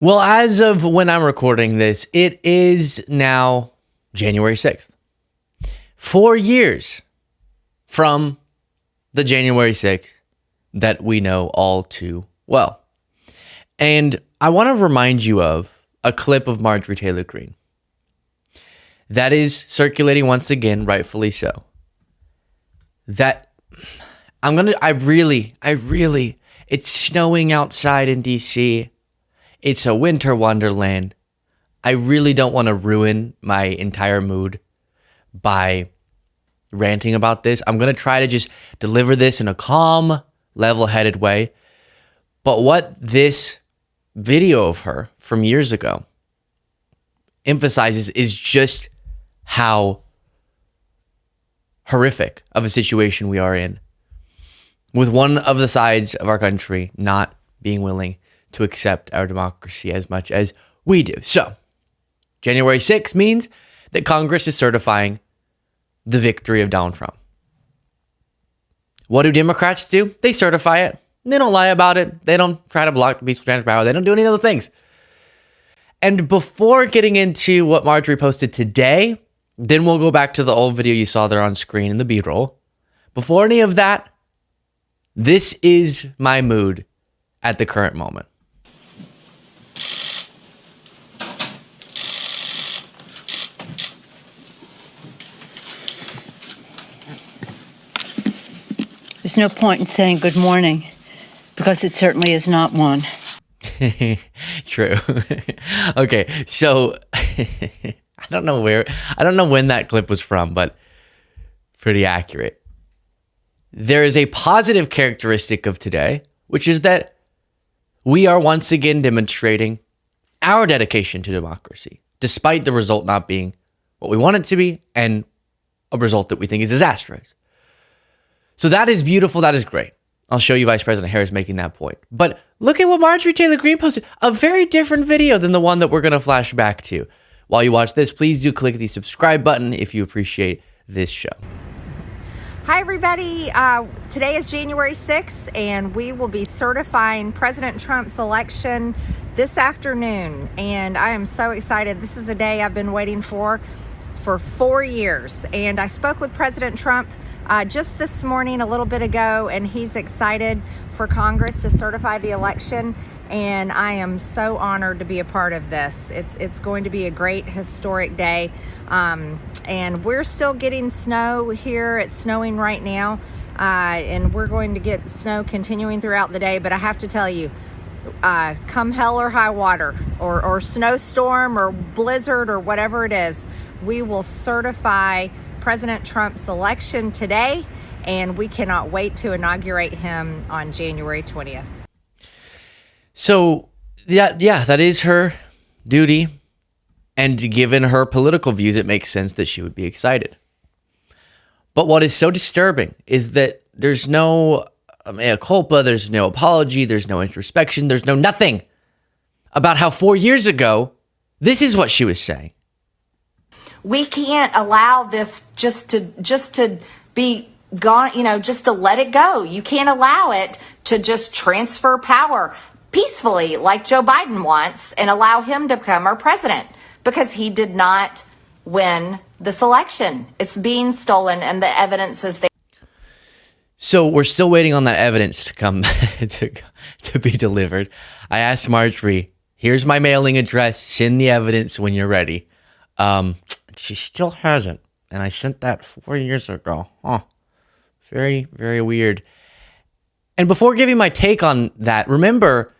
Well, as of when I'm recording this, it is now January 6th. 4 years from the January 6th that we know all too well. And I want to remind you of a clip of Marjorie Taylor Greene that is circulating once again, rightfully so. It's snowing outside in DC. It's a winter wonderland. I really don't want to ruin my entire mood by ranting about this. I'm going to try to just deliver this in a calm, level-headed way. But what this video of her from years ago emphasizes is just how horrific of a situation we are in, with one of the sides of our country not being willing to accept our democracy as much as we do. So, January 6th means that Congress is certifying the victory of Donald Trump. What do Democrats do? They certify it. They don't lie about it. They don't try to block the peaceful transfer of power. They don't do any of those things. And before getting into what Marjorie posted today, then we'll go back to the old video you saw there on screen in the B-roll. Before any of that, this is my mood at the current moment. There's no point in saying good morning, because it certainly is not one. True. Okay, so I don't know when that clip was from, but pretty accurate. There is a positive characteristic of today, which is that we are once again demonstrating our dedication to democracy, despite the result not being what we want it to be and a result that we think is disastrous. So that is beautiful. That is great. I'll show you Vice President Harris making that point. But look at what Marjorie Taylor Greene posted. A very different video than the one that we're going to flash back to. While you watch this, please do click the subscribe button if you appreciate this show. Hi, everybody. Today is January 6th, and we will be certifying President Trump's election this afternoon. And I am so excited. This is a day I've been waiting for 4 years. And I spoke with President Trump just this morning, a little bit ago, and he's excited for Congress to certify the election. And I am so honored to be a part of this. It's going to be a great historic day. And we're still getting snow here. It's snowing right now. And we're going to get snow continuing throughout the day. But I have to tell you, come hell or high water, or snowstorm or blizzard or whatever it is, we will certify President Trump's election today, and we cannot wait to inaugurate him on January 20th. So, yeah, that is her duty. And given her political views, it makes sense that she would be excited. But what is so disturbing is that there's no mea culpa, there's no apology, there's no introspection, there's no nothing about how 4 years ago, this is what she was saying. We can't allow this just to be gone, just to let it go. You can't allow it to just transfer power peacefully like Joe Biden wants and allow him to become our president, because he did not win this election. It's being stolen, and the evidence is there. So we're still waiting on that evidence to come to be delivered. I asked Marjorie, here's my mailing address, send the evidence when you're ready. She still hasn't. And I sent that 4 years ago. Very, very weird. And before giving my take on that, remember,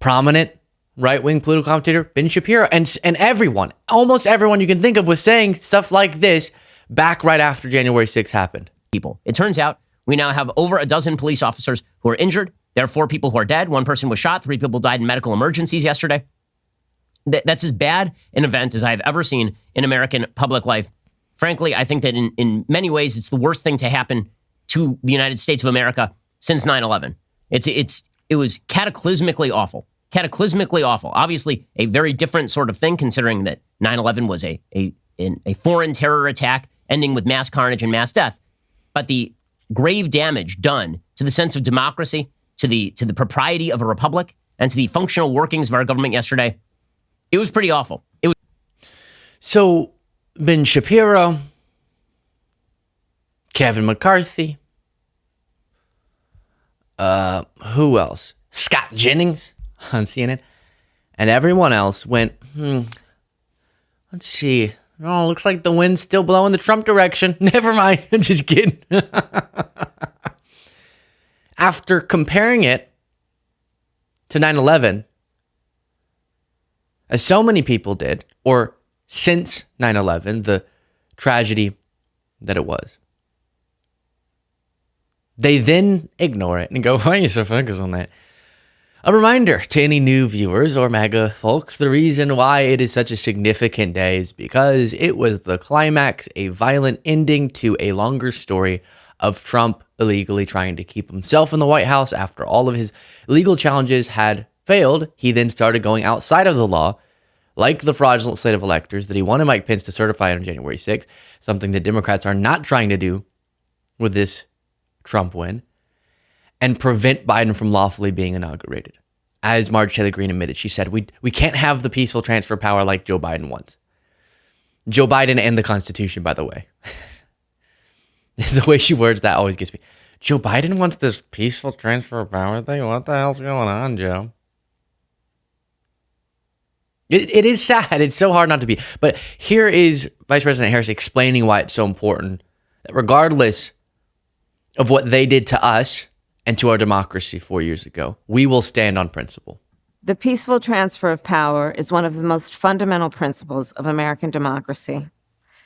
prominent right-wing political commentator Ben Shapiro and everyone, almost everyone you can think of, was saying stuff like this back right after January 6th happened. It turns out we now have over a dozen police officers who are injured. There are 4 people who are dead. 1 person was shot. 3 people died in medical emergencies yesterday. That's as bad an event as I've ever seen in American public life. Frankly, I think that in many ways, it's the worst thing to happen to the United States of America since 9/11. It was cataclysmically awful. Cataclysmically awful. Obviously, a very different sort of thing, considering that 9/11 was a foreign terror attack ending with mass carnage and mass death. But the grave damage done to the sense of democracy, to the propriety of a republic, and to the functional workings of our government yesterday, it was pretty awful. It was. So, Ben Shapiro, Kevin McCarthy, who else? Scott Jennings on CNN, and everyone else went, let's see. Oh, looks like the wind's still blowing the Trump direction. Never mind. I'm just kidding. After comparing it to 9/11, as so many people did, or since 9/11, the tragedy that it was, they then ignore it and go, why are you so focused on that? A reminder to any new viewers or MAGA folks, the reason why it is such a significant day is because it was the climax, a violent ending to a longer story of Trump illegally trying to keep himself in the White House after all of his legal challenges had failed. He then started going outside of the law, like the fraudulent slate of electors that he wanted Mike Pence to certify on January 6th, something that Democrats are not trying to do with this Trump win, and prevent Biden from lawfully being inaugurated. As Marjorie Taylor Greene admitted, she said, we can't have the peaceful transfer of power like Joe Biden wants. Joe Biden and the Constitution, by the way. The way she words that always gets me. Joe Biden wants this peaceful transfer of power thing? What the hell's going on, Joe? It is sad. It's so hard not to be. But here is Vice President Harris explaining why it's so important that regardless of what they did to us and to our democracy 4 years ago, we will stand on principle. The peaceful transfer of power is one of the most fundamental principles of American democracy.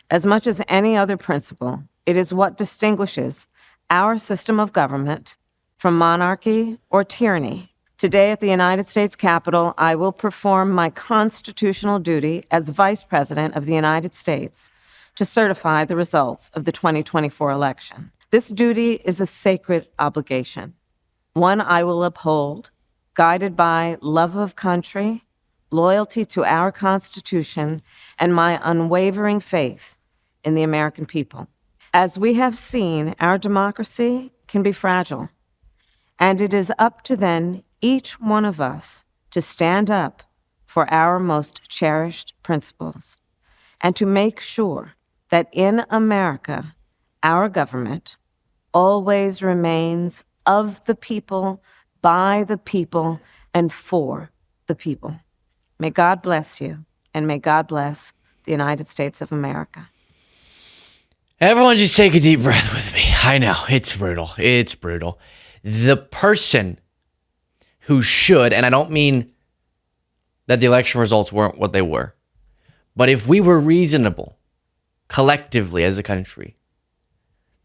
As much as any other principle, it is what distinguishes our system of government from monarchy or tyranny. Today at the United States Capitol, I will perform my constitutional duty as Vice President of the United States to certify the results of the 2024 election. This duty is a sacred obligation, one I will uphold, guided by love of country, loyalty to our Constitution, and my unwavering faith in the American people. As we have seen, our democracy can be fragile, and it is up to then each one of us to stand up for our most cherished principles and to make sure that in America, our government always remains of the people, by the people, and for the people. May God bless you, and may God bless the United States of America. Everyone just take a deep breath with me. I know, it's brutal. It's brutal. The person who should, and I don't mean that the election results weren't what they were, but if we were reasonable collectively as a country,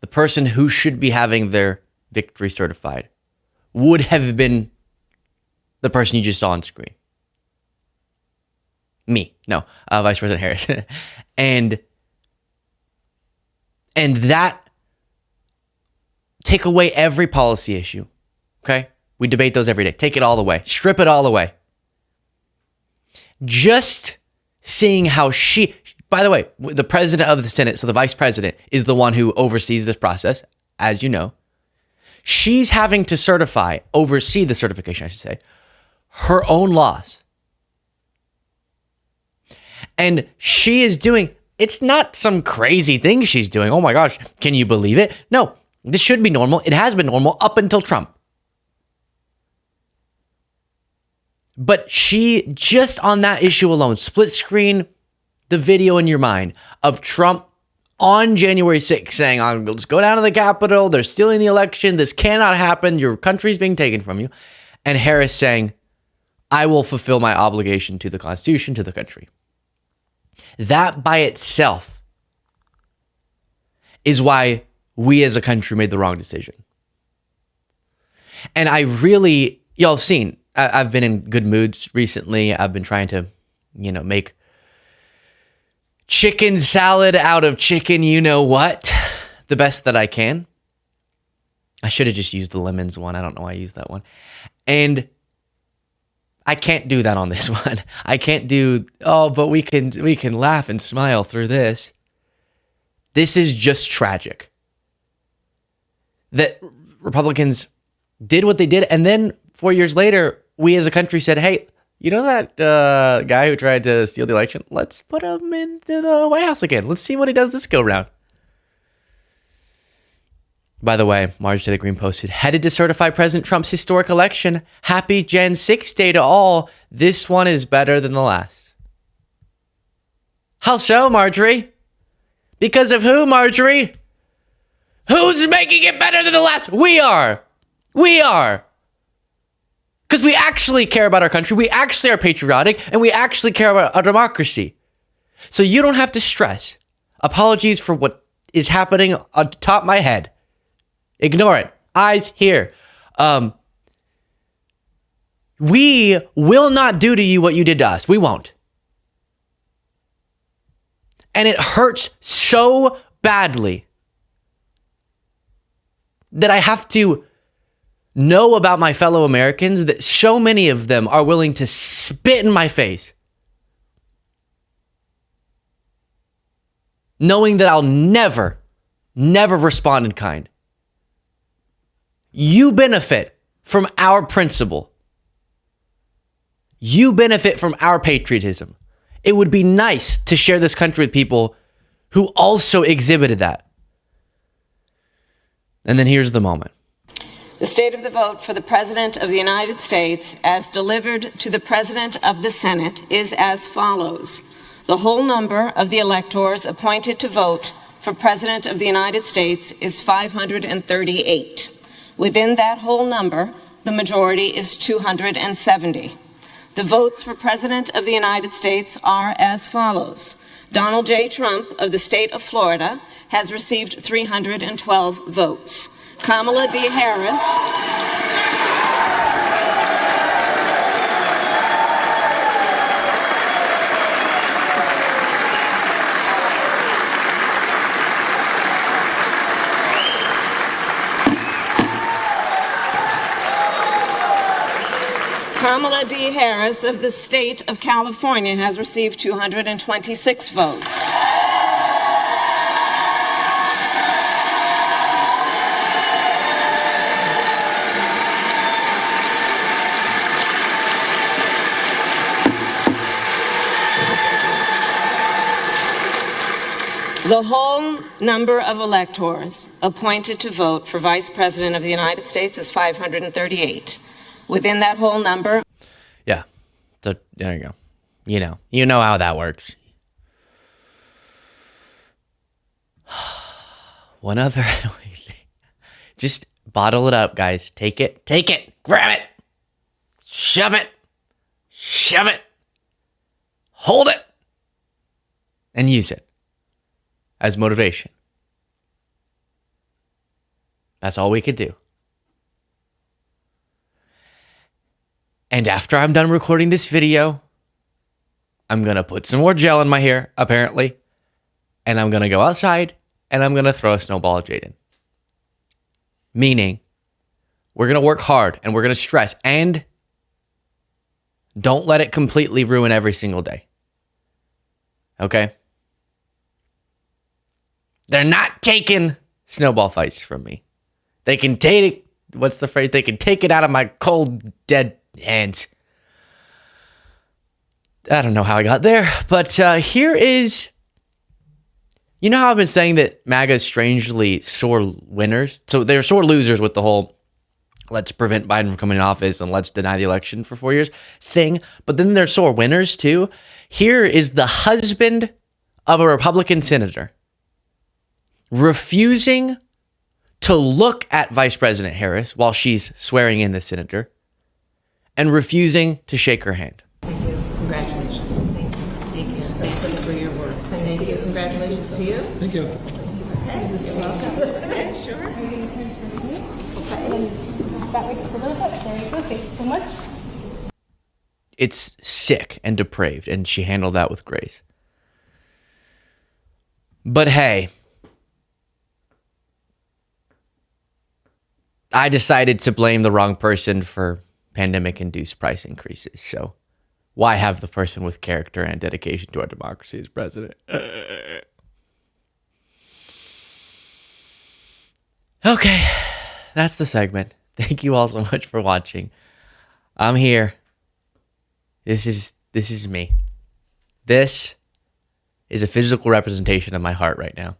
the person who should be having their victory certified would have been the person you just saw on screen. Me. No, Vice President Harris. and that take away every policy issue. Okay? We debate those every day. Take it all away. Strip it all away. Just seeing how she, by the way, the president of the Senate, so the vice president, is the one who oversees this process, as you know. She's having to oversee the certification, I should say, her own laws. And she is doing, it's not some crazy thing she's doing. Oh my gosh, can you believe it? No, this should be normal. It has been normal up until Trump. But she, just on that issue alone, split screen the video in your mind of Trump on January 6th saying, let's go down to the Capitol. They're stealing the election. This cannot happen. Your country's being taken from you. And Harris saying, I will fulfill my obligation to the Constitution, to the country. That by itself is why we as a country made the wrong decision. And I really, y'all have seen, I've been in good moods recently. I've been trying to, make chicken salad out of chicken, you know what, the best that I can. I should have just used the lemons one. I don't know why I used that one. And I can't do that on this one. I can't do, but we can laugh and smile through this. This is just tragic. That Republicans did what they did, and then 4 years later, we as a country said, hey, you know that guy who tried to steal the election? Let's put him into the White House again. Let's see what he does this go round. By the way, Marjorie Taylor Greene posted, headed to certify President Trump's historic election. Happy Gen 6 Day to all. This one is better than the last. How so, Marjorie? Because of who, Marjorie? Who's making it better than the last? We are. We are. Because we actually care about our country. We actually are patriotic. And we actually care about our democracy. So you don't have to stress. Apologies for what is happening on top of my head. Ignore it. Eyes here. We will not do to you what you did to us. We won't. And it hurts so badly that I have to know about my fellow Americans that so many of them are willing to spit in my face, knowing that I'll never respond in kind. You benefit from our principle. You benefit from our patriotism. It would be nice to share this country with people who also exhibited that. And then here's the moment. The state of the vote for the President of the United States, as delivered to the President of the Senate, is as follows. The whole number of the electors appointed to vote for President of the United States is 538. Within that whole number, the majority is 270. The votes for President of the United States are as follows. Donald J. Trump of the state of Florida has received 312 votes. Kamala D. Harris Kamala D. Harris of the state of California has received 226 votes. The whole number of electors appointed to vote for Vice President of the United States is 538. Within that whole number. Yeah. So there you go. You know how that works. One other annoying thing. Just bottle it up, guys. Take it. Grab it. Shove it. Hold it. And use it as motivation. That's all we could do. And after I'm done recording this video, I'm going to put some more gel in my hair, apparently. And I'm going to go outside and I'm going to throw a snowball at Jaden. Meaning, we're going to work hard and we're going to stress. And don't let it completely ruin every single day. Okay? They're not taking snowball fights from me. They can take it. What's the phrase? They can take it out of my cold, dead hands. I don't know how I got there, but here is. You know how I've been saying that MAGA is strangely sore winners? So they're sore losers with the whole let's prevent Biden from coming in office and let's deny the election for 4 years thing. But then they're sore winners too. Here is the husband of a Republican senator refusing to look at Vice President Harris while she's swearing in the senator and refusing to shake her hand. Thank you. Congratulations. Thank you. Thank you for your work. Thank you. Congratulations to you. Thank you. Okay. You're welcome. Okay, sure. Okay. That way just a little bit. There you go. Thank you so much. It's sick and depraved, and she handled that with grace. But hey, I decided to blame the wrong person for pandemic-induced price increases. So why have the person with character and dedication to our democracy as president? Okay, that's the segment. Thank you all so much for watching. I'm here. This is me. This is a physical representation of my heart right now.